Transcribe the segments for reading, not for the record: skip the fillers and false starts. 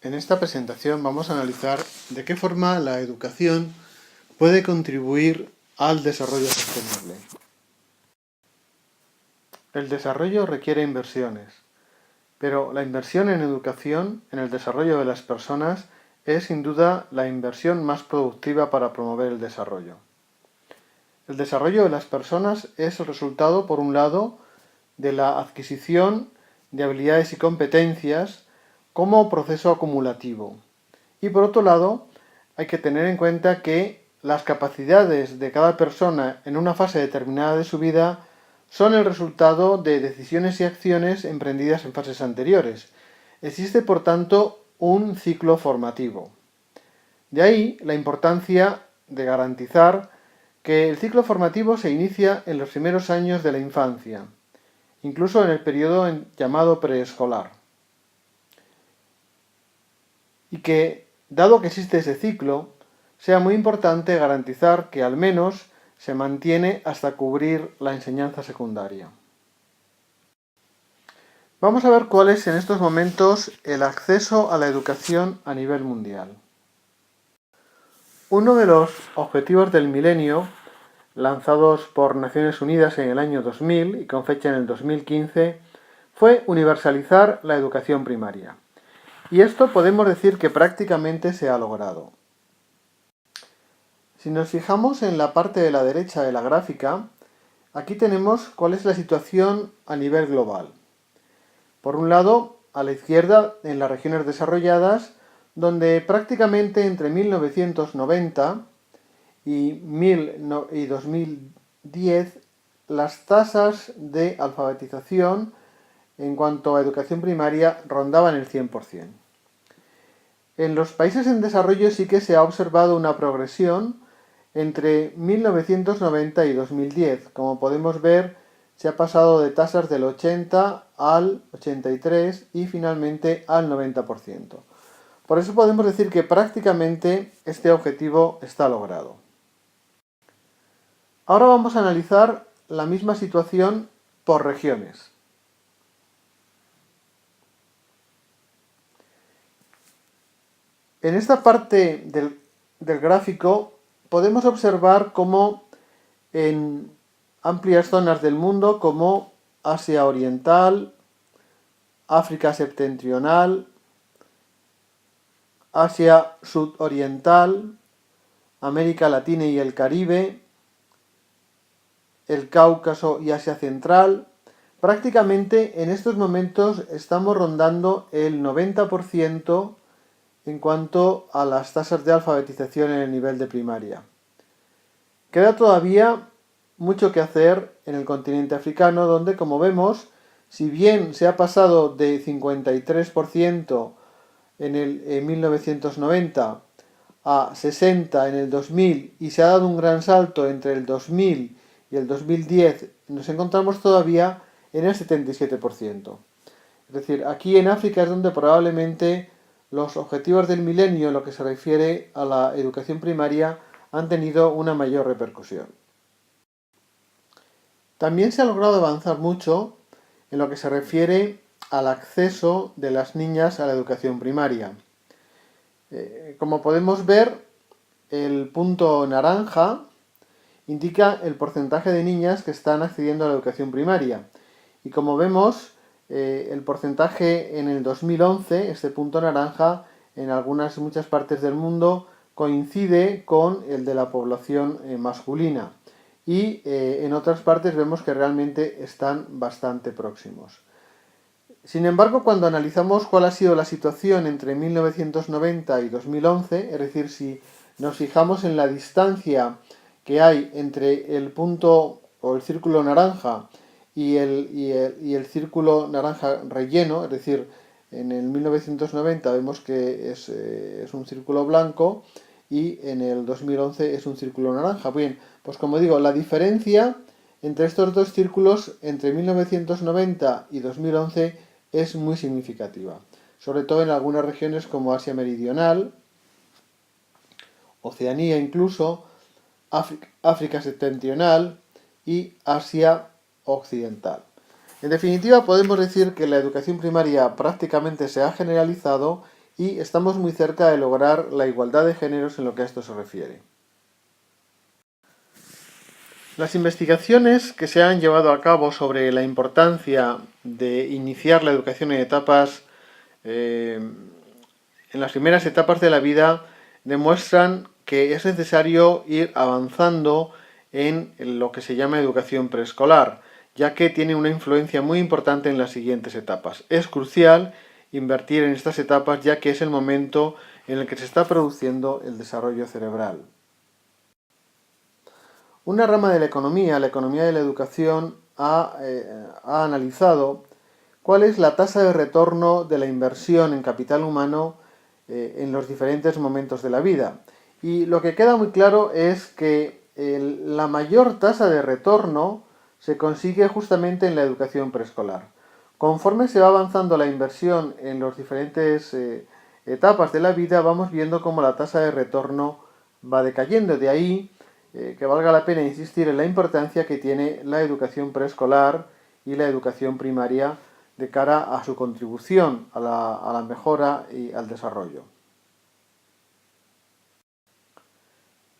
En esta presentación vamos a analizar de qué forma la educación puede contribuir al desarrollo sostenible. El desarrollo requiere inversiones, pero la inversión en educación, en el desarrollo de las personas, es sin duda la inversión más productiva para promover el desarrollo. El desarrollo de las personas es el resultado, por un lado, de la adquisición de habilidades y competencias como proceso acumulativo. Y por otro lado, hay que tener en cuenta que las capacidades de cada persona en una fase determinada de su vida son el resultado de decisiones y acciones emprendidas en fases anteriores. Existe, por tanto, un ciclo formativo. De ahí la importancia de garantizar que el ciclo formativo se inicia en los primeros años de la infancia, incluso en el periodo llamado preescolar. Y que, dado que existe ese ciclo, sea muy importante garantizar que al menos se mantiene hasta cubrir la enseñanza secundaria. Vamos a ver cuál es en estos momentos el acceso a la educación a nivel mundial. Uno de los objetivos del milenio, lanzados por Naciones Unidas en el año 2000 y con fecha en el 2015, fue universalizar la educación primaria. Y esto podemos decir que prácticamente se ha logrado. Si nos fijamos en la parte de la derecha de la gráfica, aquí tenemos cuál es la situación a nivel global. Por un lado, a la izquierda, en las regiones desarrolladas, donde prácticamente entre 1990 y 2010 las tasas de alfabetización en cuanto a educación primaria rondaban el 100%. En los países en desarrollo sí que se ha observado una progresión entre 1990 y 2010. Como podemos ver, se ha pasado de tasas del 80 al 83 y finalmente al 90%. Por eso podemos decir que prácticamente este objetivo está logrado. Ahora vamos a analizar la misma situación por regiones. En esta parte del gráfico podemos observar cómo en amplias zonas del mundo como Asia Oriental, África Septentrional, Asia Sudoriental, América Latina y el Caribe, el Cáucaso y Asia Central, prácticamente en estos momentos estamos rondando el 90% en cuanto a las tasas de alfabetización en el nivel de primaria. Queda todavía mucho que hacer en el continente africano, donde, como vemos, si bien se ha pasado de 53% en 1990 a 60% en el 2000 y se ha dado un gran salto entre el 2000 y el 2010, nos encontramos todavía en el 77%. Es decir, aquí en África es donde probablemente los objetivos del milenio en lo que se refiere a la educación primaria han tenido una mayor repercusión. También se ha logrado avanzar mucho en lo que se refiere al acceso de las niñas a la educación primaria. Como podemos ver, el punto naranja indica el porcentaje de niñas que están accediendo a la educación primaria. Y como vemos, el porcentaje en el 2011, este punto naranja, en muchas partes del mundo coincide con el de la población masculina. Y en otras partes vemos que realmente están bastante próximos. Sin embargo, cuando analizamos cuál ha sido la situación entre 1990 y 2011, es decir, si nos fijamos en la distancia que hay entre el punto o el círculo naranja y el círculo naranja relleno, es decir, en el 1990 vemos que es un círculo blanco y en el 2011 es un círculo naranja. Bien, pues como digo, la diferencia entre estos dos círculos, entre 1990 y 2011, es muy significativa, sobre todo en algunas regiones como Asia Meridional, Oceanía incluso, África Septentrional y Asia Occidental. En definitiva, podemos decir que la educación primaria prácticamente se ha generalizado y estamos muy cerca de lograr la igualdad de géneros en lo que a esto se refiere. Las investigaciones que se han llevado a cabo sobre la importancia de iniciar la educación en las primeras etapas de la vida demuestran que es necesario ir avanzando en lo que se llama educación preescolar, ya que tiene una influencia muy importante en las siguientes etapas. Es crucial invertir en estas etapas, ya que es el momento en el que se está produciendo el desarrollo cerebral. Una rama de la economía de la educación, ha analizado cuál es la tasa de retorno de la inversión en capital humano en los diferentes momentos de la vida. Y lo que queda muy claro es que la mayor tasa de retorno se consigue justamente en la educación preescolar. Conforme se va avanzando la inversión en las diferentes etapas de la vida, vamos viendo cómo la tasa de retorno va decayendo. De ahí que valga la pena insistir en la importancia que tiene la educación preescolar y la educación primaria de cara a su contribución a la mejora y al desarrollo.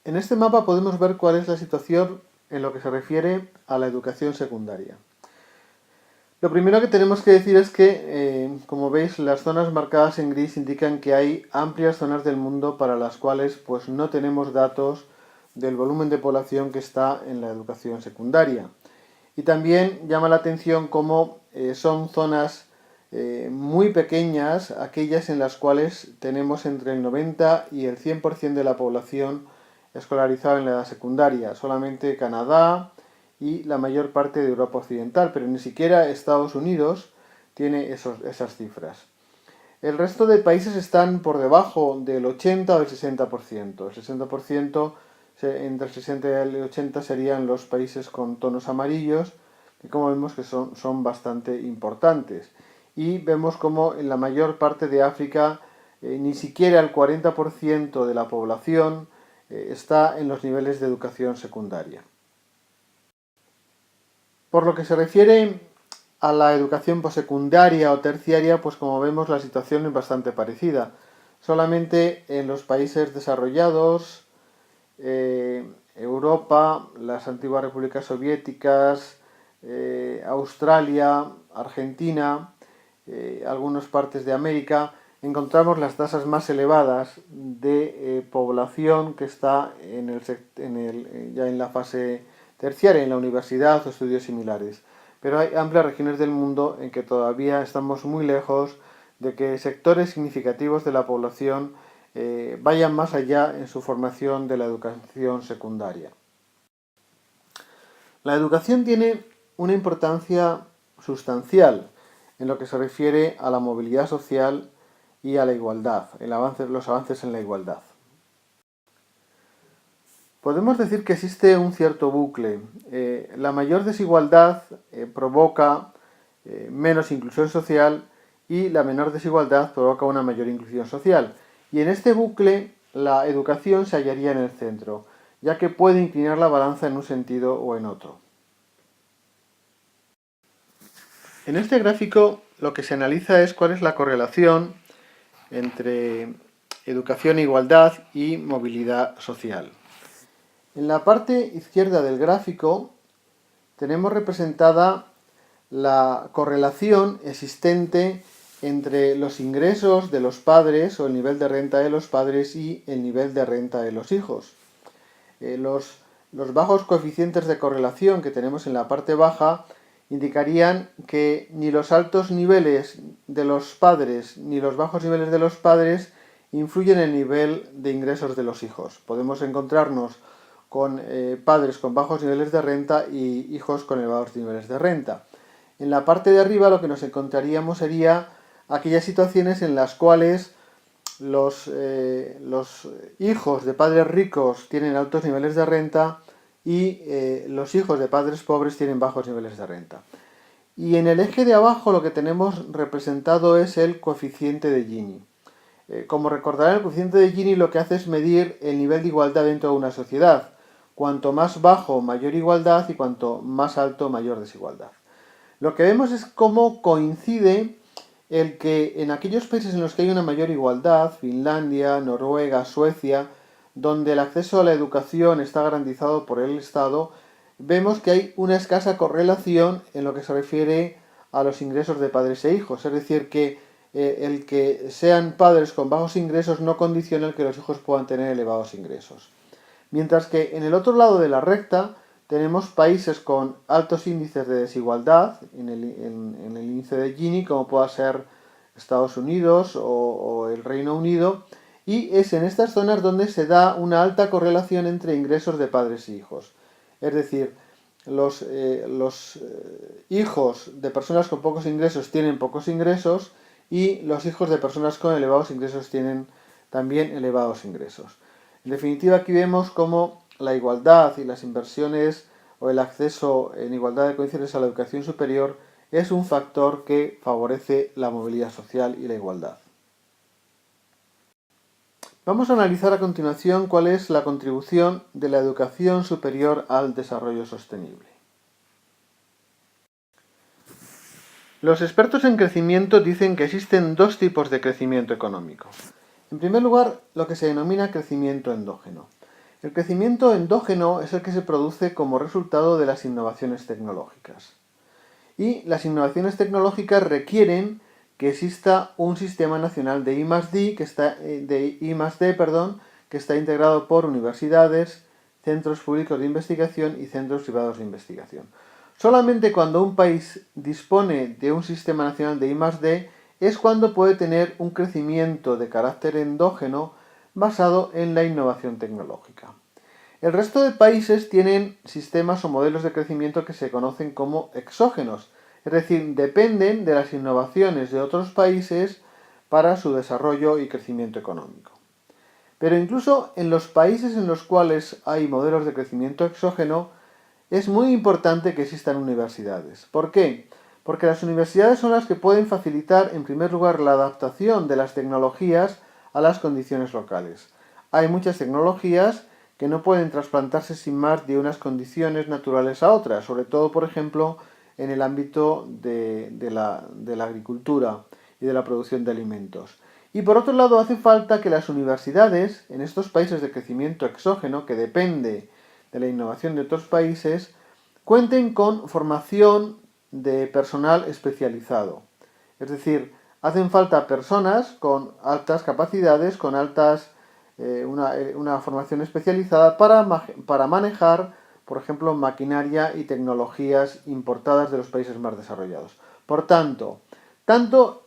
En este mapa podemos ver cuál es la situación en lo que se refiere a la educación secundaria. Lo primero que tenemos que decir es que, como veis, las zonas marcadas en gris indican que hay amplias zonas del mundo para las cuales pues, no tenemos datos del volumen de población que está en la educación secundaria. Y también llama la atención cómo son zonas muy pequeñas, aquellas en las cuales tenemos entre el 90 y el 100% de la población escolarizada en la edad secundaria. Solamente Canadá y la mayor parte de Europa Occidental, pero ni siquiera Estados Unidos tiene esas cifras. El resto de países están por debajo del 80 o del 60%. El 60%, entre el 60 y el 80, serían los países con tonos amarillos, que como vemos que son bastante importantes. Y vemos como en la mayor parte de África ni siquiera el 40% de la población está en los niveles de educación secundaria. Por lo que se refiere a la educación postsecundaria o terciaria, pues como vemos la situación es bastante parecida. Solamente en los países desarrollados, Europa, las antiguas repúblicas soviéticas, Australia, Argentina, algunas partes de América, encontramos las tasas más elevadas de población que está ya en la fase terciaria, en la universidad o estudios similares. Pero hay amplias regiones del mundo en que todavía estamos muy lejos de que sectores significativos de la población vayan más allá en su formación de la educación secundaria. La educación tiene una importancia sustancial en lo que se refiere a la movilidad social y a la igualdad, los avances en la igualdad. Podemos decir que existe un cierto bucle. La mayor desigualdad provoca menos inclusión social y la menor desigualdad provoca una mayor inclusión social. Y en este bucle la educación se hallaría en el centro, ya que puede inclinar la balanza en un sentido o en otro. En este gráfico lo que se analiza es cuál es la correlación entre educación e igualdad y movilidad social. En la parte izquierda del gráfico tenemos representada la correlación existente entre los ingresos de los padres o el nivel de renta de los padres y el nivel de renta de los hijos. Los bajos coeficientes de correlación que tenemos en la parte baja indicarían que ni los altos niveles de los padres ni los bajos niveles de los padres influyen en el nivel de ingresos de los hijos. Podemos encontrarnos con padres con bajos niveles de renta y hijos con elevados niveles de renta. En la parte de arriba lo que nos encontraríamos sería aquellas situaciones en las cuales los hijos de padres ricos tienen altos niveles de renta y los hijos de padres pobres tienen bajos niveles de renta. Y en el eje de abajo lo que tenemos representado es el coeficiente de Gini. Como recordarán, el coeficiente de Gini lo que hace es medir el nivel de igualdad dentro de una sociedad. Cuanto más bajo, mayor igualdad, y cuanto más alto, mayor desigualdad. Lo que vemos es cómo coincide el que en aquellos países en los que hay una mayor igualdad, Finlandia, Noruega, Suecia, donde el acceso a la educación está garantizado por el Estado, vemos que hay una escasa correlación en lo que se refiere a los ingresos de padres e hijos. Es decir, que el que sean padres con bajos ingresos no condiciona el que los hijos puedan tener elevados ingresos. Mientras que en el otro lado de la recta tenemos países con altos índices de desigualdad en el índice de Gini, como pueda ser Estados Unidos o el Reino Unido, y es en estas zonas donde se da una alta correlación entre ingresos de padres e hijos. Es decir, los hijos de personas con pocos ingresos tienen pocos ingresos y los hijos de personas con elevados ingresos tienen también elevados ingresos. En definitiva, aquí vemos cómo la igualdad y las inversiones o el acceso en igualdad de condiciones a la educación superior es un factor que favorece la movilidad social y la igualdad. Vamos a analizar a continuación cuál es la contribución de la educación superior al desarrollo sostenible. Los expertos en crecimiento dicen que existen dos tipos de crecimiento económico. En primer lugar, lo que se denomina crecimiento endógeno. El crecimiento endógeno es el que se produce como resultado de las innovaciones tecnológicas. Y las innovaciones tecnológicas requieren que exista un sistema nacional de I+D que está integrado por universidades, centros públicos de investigación y centros privados de investigación. Solamente cuando un país dispone de un sistema nacional de I+D es cuando puede tener un crecimiento de carácter endógeno basado en la innovación tecnológica. El resto de países tienen sistemas o modelos de crecimiento que se conocen como exógenos, es decir, dependen de las innovaciones de otros países para su desarrollo y crecimiento económico. Pero incluso en los países en los cuales hay modelos de crecimiento exógeno, es muy importante que existan universidades. ¿Por qué? Porque las universidades son las que pueden facilitar, en primer lugar, la adaptación de las tecnologías a las condiciones locales. Hay muchas tecnologías que no pueden trasplantarse sin más de unas condiciones naturales a otras, sobre todo, por ejemplo, en el ámbito de la agricultura y de la producción de alimentos. Y por otro lado, hace falta que las universidades, en estos países de crecimiento exógeno, que depende de la innovación de otros países, cuenten con formación de personal especializado. Es decir, hacen falta personas con altas capacidades, con una formación especializada para manejar, por ejemplo, maquinaria y tecnologías importadas de los países más desarrollados. Por tanto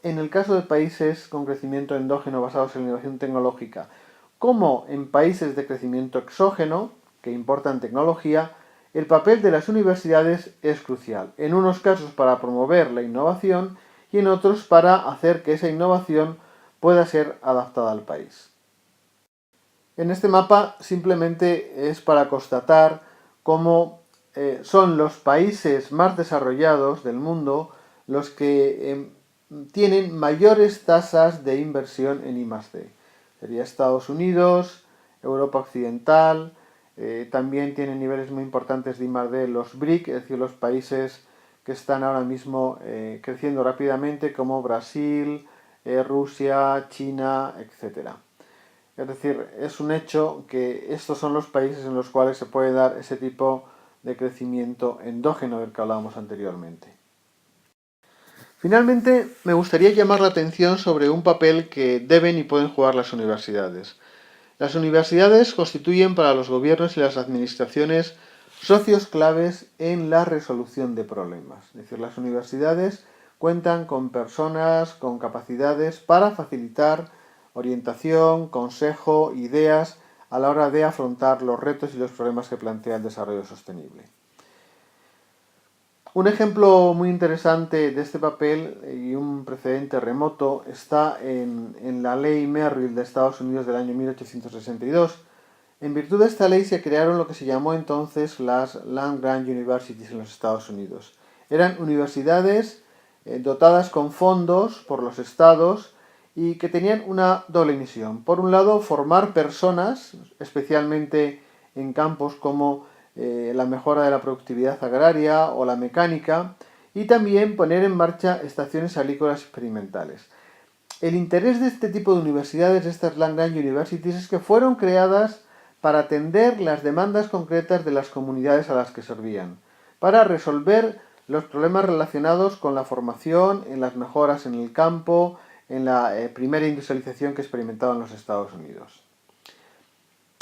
en el caso de países con crecimiento endógeno basados en la innovación tecnológica, como en países de crecimiento exógeno, que importan tecnología, el papel de las universidades es crucial. En unos casos para promover la innovación y en otros para hacer que esa innovación pueda ser adaptada al país. En este mapa simplemente es para constatar cómo son los países más desarrollados del mundo los que tienen mayores tasas de inversión en I+D. Sería Estados Unidos, Europa Occidental, también tienen niveles muy importantes de I+D los BRIC, es decir, los países que están ahora mismo creciendo rápidamente como Brasil, Rusia, China, etc. Es decir, es un hecho que estos son los países en los cuales se puede dar ese tipo de crecimiento endógeno del que hablábamos anteriormente. Finalmente, me gustaría llamar la atención sobre un papel que deben y pueden jugar las universidades. Las universidades constituyen para los gobiernos y las administraciones socios claves en la resolución de problemas. Es decir, las universidades cuentan con personas, con capacidades para facilitar orientación, consejo, ideas a la hora de afrontar los retos y los problemas que plantea el desarrollo sostenible. Un ejemplo muy interesante de este papel y un precedente remoto está en la ley Merrill de Estados Unidos del año 1862. En virtud de esta ley se crearon lo que se llamó entonces las Land Grant Universities en los Estados Unidos. Eran universidades dotadas con fondos por los estados y que tenían una doble misión. Por un lado, formar personas, especialmente en campos como la mejora de la productividad agraria o la mecánica, y también poner en marcha estaciones agrícolas experimentales. El interés de este tipo de universidades, de estas land-grant universities, es que fueron creadas para atender las demandas concretas de las comunidades a las que servían, para resolver los problemas relacionados con la formación, en las mejoras en el campo, en la primera industrialización que experimentaban los Estados Unidos.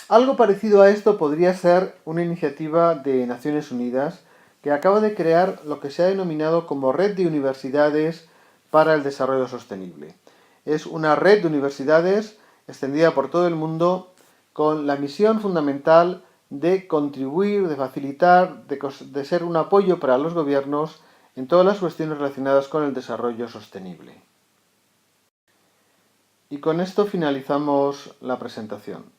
Algo parecido a esto podría ser una iniciativa de Naciones Unidas que acaba de crear lo que se ha denominado como Red de Universidades para el Desarrollo Sostenible. Es una red de universidades extendida por todo el mundo con la misión fundamental de contribuir, de facilitar, de ser un apoyo para los gobiernos en todas las cuestiones relacionadas con el desarrollo sostenible. Y con esto finalizamos la presentación.